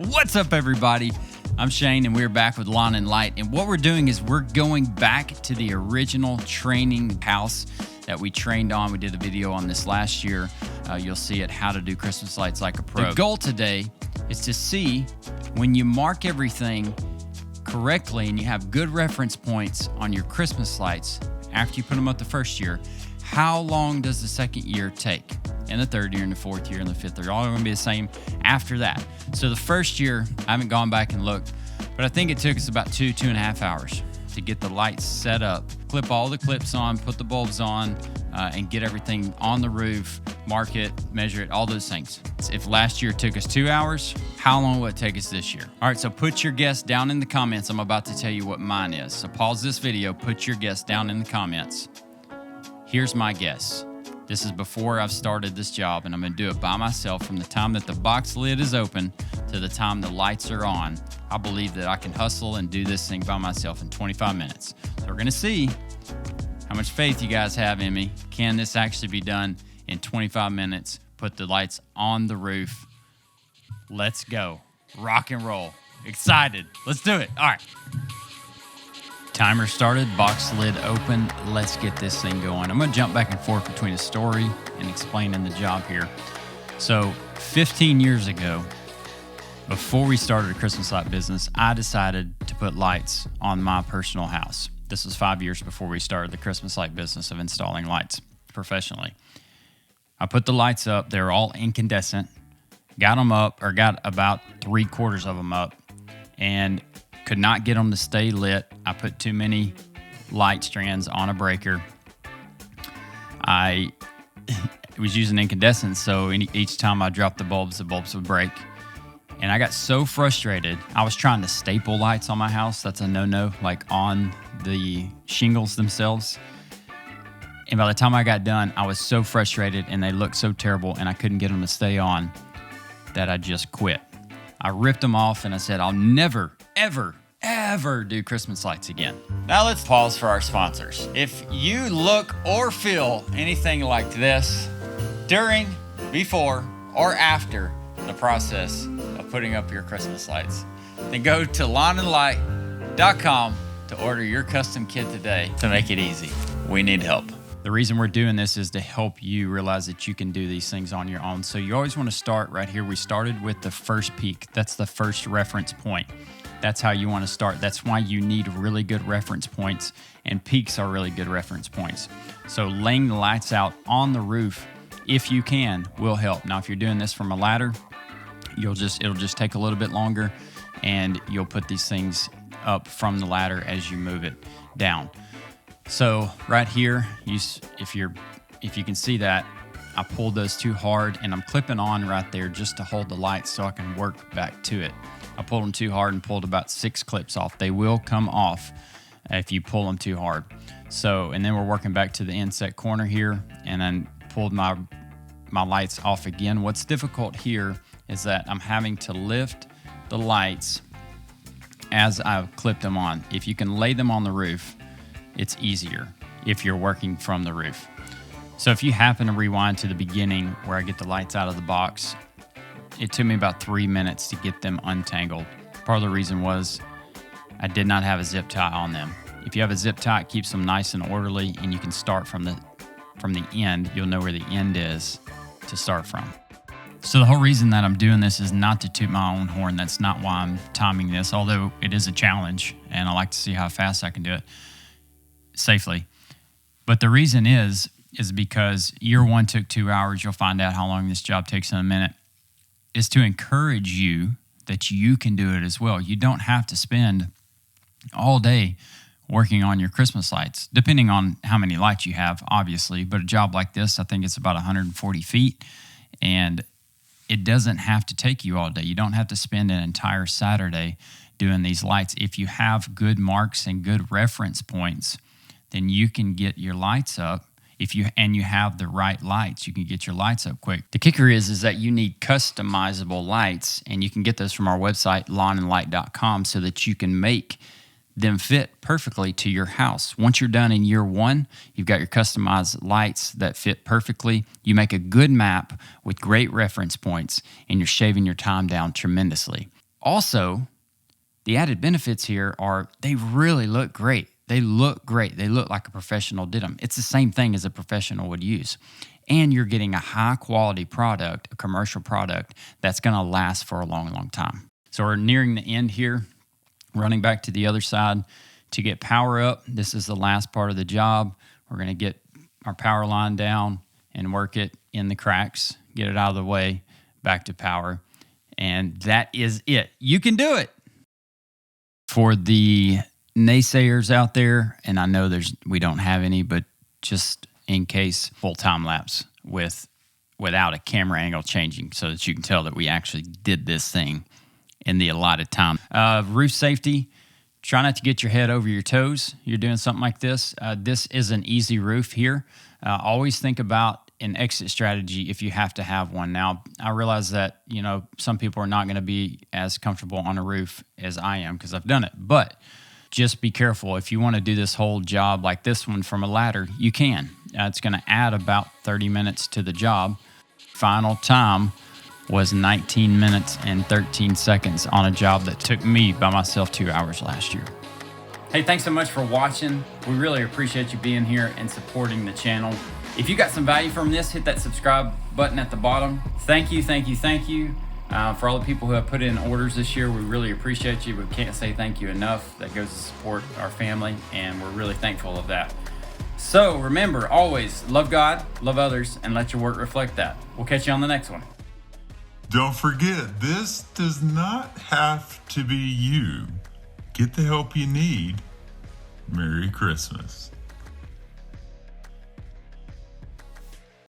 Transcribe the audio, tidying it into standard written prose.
What's up, everybody? I'm Shane, and we're back with Lawn and Light. And what we're doing is we're going back to the original training house that we trained on. We did a video on this last year. You'll see it, how to do Christmas lights like a pro. The goal today is to see when you mark everything correctly and you have good reference points on your Christmas lights after you put them up the first year, how long does the second year take? And the third year, and the fourth year, and the fifth year, all going to be the same after that. So the first year, I haven't gone back and looked, but I think it took us about 2.5 hours to get the lights set up, clip all the clips on, put the bulbs on, and get everything on the roof, mark it, measure it, all those things. If last year took us 2 hours, how long will it take us this year? All right, so put your guess down in the comments. I'm about to tell you what mine is. So pause this video, put your guess down in the comments. Here's my guess. This is before I've started this job, and I'm gonna do it by myself from the time that the box lid is open to the time the lights are on. I believe that I can hustle and do this thing by myself in 25 minutes. So we're gonna see how much faith you guys have in me. Can this actually be done in 25 minutes? Put the lights on the roof. Let's go. Rock and roll. Excited. Let's do it. All right. Timer started, box lid open. Let's get this thing going. I'm gonna jump back and forth between a story and explaining the job here. So 15 years ago, before we started a Christmas light business, I decided to put lights on my personal house. This was 5 years before we started the Christmas light business of installing lights professionally. I put the lights up, they're all incandescent, got them up, or got about 3/4 of them up, and could not get them to stay lit. I put too many light strands on a breaker. I was using incandescent, so each time I dropped the bulbs would break. And I got so frustrated. I was trying to staple lights on my house. That's a no-no, like on the shingles themselves. And by the time I got done, I was so frustrated and they looked so terrible and I couldn't get them to stay on that I just quit. I ripped them off and I said, I'll never, ever do Christmas lights again. Now let's pause for our sponsors. If you look or feel anything like this during, before, or after the process of putting up your Christmas lights, then go to lawnandlight.com to order your custom kit today to make it easy. We need help. The reason we're doing this is to help you realize that you can do these things on your own. So you always want to start right here. We started with the first peak. That's the first reference point. That's how you want to start. That's why you need really good reference points, and peaks are really good reference points. So laying the lights out on the roof, if you can, will help. Now, if you're doing this from a ladder, it'll just take a little bit longer, and you'll put these things up from the ladder as you move it down. So right here, if you can see that, I pulled those too hard, and I'm clipping on right there just to hold the lights so I can work back to it. I pulled them too hard and pulled about 6 clips off. They will come off if you pull them too hard. So, and then we're working back to the inset corner here, and then pulled my lights off again. What's difficult here is that I'm having to lift the lights as I've clipped them on. If you can lay them on the roof, it's easier if you're working from the roof. So if you happen to rewind to the beginning where I get the lights out of the box, it took me about 3 minutes to get them untangled. Part of the reason was I did not have a zip tie on them. If you have a zip tie, it keeps them nice and orderly, and you can start from the end. You'll know where the end is to start from. So the whole reason that I'm doing this is not to toot my own horn. That's not why I'm timing this, although it is a challenge, and I like to see how fast I can do it safely. But the reason is because year one took 2 hours. You'll find out how long this job takes in a minute. Is to encourage you that you can do it as well. You don't have to spend all day working on your Christmas lights, depending on how many lights you have, obviously. But a job like this, I think it's about 140 feet, and it doesn't have to take you all day. You don't have to spend an entire Saturday doing these lights. If you have good marks and good reference points, then you can get your lights up. If you have the right lights, you can get your lights up quick. The kicker is that you need customizable lights, and you can get those from our website, lawnandlight.com, so that you can make them fit perfectly to your house. Once you're done in year one, you've got your customized lights that fit perfectly. You make a good map with great reference points, and you're shaving your time down tremendously. Also, the added benefits here are they really look great. They look great. They look like a professional did them. It's the same thing as a professional would use. And you're getting a high quality product, a commercial product that's going to last for a long, long time. So we're nearing the end here, running back to the other side to get power up. This is the last part of the job. We're going to get our power line down and work it in the cracks, get it out of the way, back to power. And that is it. You can do it. For the naysayers out there, and I know we don't have any, but just in case, full time lapse without a camera angle changing so that you can tell that we actually did this thing in the allotted time. Roof safety, try not to get your head over your toes. You're doing something like this. This is an easy roof here. Always think about an exit strategy if you have to have one. Now, I realize that, some people are not going to be as comfortable on a roof as I am because I've done it, but just be careful. If you want to do this whole job like this one from a ladder, you can. It's going to add about 30 minutes to the job. Final time was 19 minutes and 13 seconds on a job that took me by myself 2 hours last year. Hey, thanks so much for watching. We really appreciate you being here and supporting the channel. If you got some value from this, hit that subscribe button at the bottom. Thank you. For all the people who have put in orders this year, we really appreciate you. We can't say thank you enough. That goes to support our family, and we're really thankful of that. So remember, always love God, love others, and let your work reflect that. We'll catch you on the next one. Don't forget, this does not have to be you. Get the help you need. Merry Christmas.